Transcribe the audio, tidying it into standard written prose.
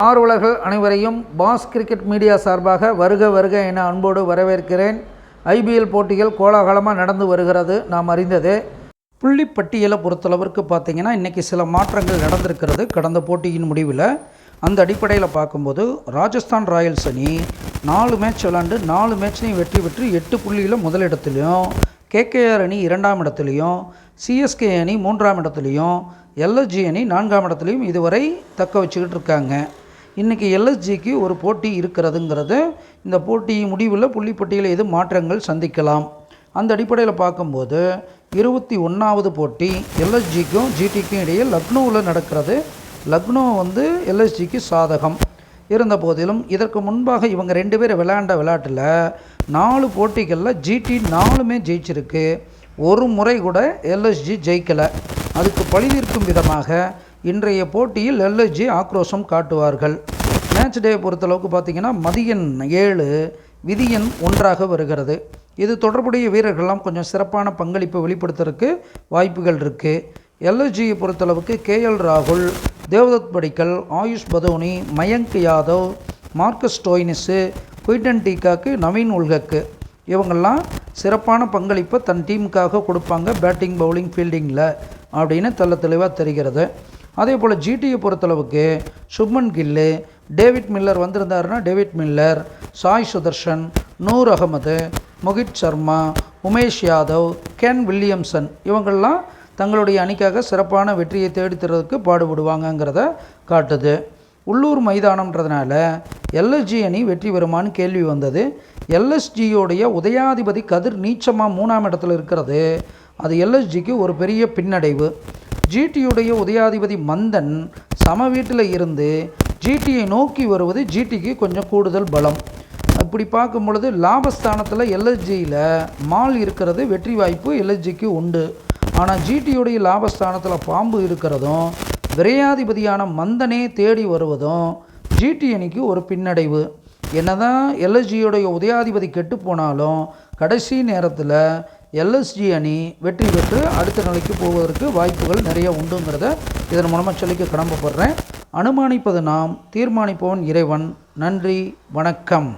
ஆர்வலர்கள் அனைவரையும் pass cricket media சார்பாக வருக வருக என அன்போடு வரவேற்கிறேன். ஐபிஎல் போட்டிகள் கோலாகலமாக நடந்து வருகிறது, நாம் அறிந்ததே. புள்ளி பட்டியலை பொறுத்தளவிற்கு பார்த்திங்கன்னா இன்றைக்கி சில மாற்றங்கள் நடந்திருக்கிறது கடந்த போட்டியின் முடிவில். அந்த அடிப்படையில் பார்க்கும்போது ராஜஸ்தான் ராயல்ஸ் அணி 4 மேட்ச் விளாண்டு 4 மேட்ச்லையும் வெற்றி பெற்று 8 புள்ளியில் முதலிடத்துலையும், கேகேஆர் அணி 2ஆம் இடத்துலையும், சிஎஸ்கே அணி 3ஆம் இடத்துலையும், எல்எஸ்ஜி அணி 4ஆம் இடத்துலையும் இதுவரை தக்க வச்சுக்கிட்டு இருக்காங்க. இன்றைக்கி எல்எஸ்ஜிக்கு ஒரு போட்டி இருக்கிறதுங்கிறது இந்த போட்டி முடிவில் புள்ளிப்பட்டியலில் எது மாற்றங்கள் சந்திக்கலாம். அந்த அடிப்படையில் பார்க்கும்போது 21வது போட்டி எல்எஸ்ஜிக்கும் ஜிடிக்கும் இடையே லக்னோவில் நடக்கிறது. லக்னோ எல்எஸ்ஜிக்கு சாதகம் இருந்த போதிலும் இதற்கு முன்பாக இவங்க 2 பேர் விளையாண்ட விளையாட்டில் 4 போட்டிகளில் ஜிடி 4மே ஜெயிச்சிருக்கு. ஒரு முறை கூட எல்எஸ்ஜி ஜெயிக்கலை. அதுக்கு பழிதீர்க்கும் விதமாக இன்றைய போட்டியில் எல்எஸ்ஜி ஆக்ரோஷம் காட்டுவார்கள். மேட்ச் டே பொறுத்தளவுக்கு பார்த்திங்கன்னா மதியம் 7 விதியன் 1ஆக வருகிறது. இது தொடர்புடைய வீரர்கள்லாம் கொஞ்சம் சிறப்பான பங்களிப்பை வெளிப்படுத்துறதுக்கு வாய்ப்புகள் இருக்குது. எல்எஸ்ஜியை பொறுத்தளவுக்கு கேஎல் ராகுல், தேவ்தத் படிக்கல், ஆயுஷ் பதோனி, மயங்க் யாதவ், மார்க்கஸ் ஸ்டோய்னிஸு, குயிட்டன் டீகாக்கு, நவீன் உல்ஹக்கு இவங்கெல்லாம் சிறப்பான பங்களிப்பை தன் டீமுக்காக கொடுப்பாங்க பேட்டிங் பவுலிங் ஃபீல்டிங்கில் அப்படின்னு தெளிவாக தெரிகிறது. அதே போல் ஜிடியை பொறுத்தளவுக்கு சுப்மன் கில்லு, டேவிட் மில்லர் வந்திருந்தாருன்னா David Miller, Sai Sudharsan, Noor Ahmad, Mohit Sharma, Umesh Yadav, Kane Williamson இவங்கள்லாம் தங்களுடைய அணிக்காக சிறப்பான வெற்றியை தேடித்தரதுக்கு பாடுபடுவாங்கங்கிறத காட்டுது. உள்ளூர் மைதானம்ன்றதுனால எல்எஸ்ஜி அணி வெற்றி பெறுமான்னு கேள்வி வந்தது. எல்எஸ்ஜியோடைய உதயாதிபதி கதிர் நீச்சமாக 3ஆம் இடத்துல இருக்கிறது. அது எல்எஸ்ஜிக்கு ஒரு பெரிய பின்னடைவு. ஜிடியுடைய உதயாதிபதி மந்தன் சம வீட்டில் இருந்து ஜிடியை நோக்கி வருவது ஜிடிக்கு கொஞ்சம் கூடுதல் பலம். இப்படி பார்க்கும் பொழுது லாபஸ்தானத்தில் எல்எஸ்ஜியில் மால் இருக்கிறது, வெற்றி வாய்ப்பு எல்எஸ்ஜிக்கு உண்டு. ஆனால் ஜிடியுடைய லாபஸ்தானத்தில் பாம்பு இருக்கிறதும் விரையாதிபதியான மந்தனே தேடி வருவதும் ஜிடி அணிக்கு ஒரு பின்னடைவு. என்னதான் எல்எஸ்ஜியுடைய உதயாதிபதி கெட்டு போனாலும் கடைசி நேரத்தில் எல்எஸ்ஜி அணி வெற்றி பெற்று அடுத்த நிலைக்கு போவதற்கு வாய்ப்புகள் நிறைய உண்டுங்கிறத இதன் மூலமாக சொல்லிக்க கடமைப்படுறேன். அனுமானிப்பது நாம், தீர்மானிப்பவன் இறைவன். நன்றி, வணக்கம்.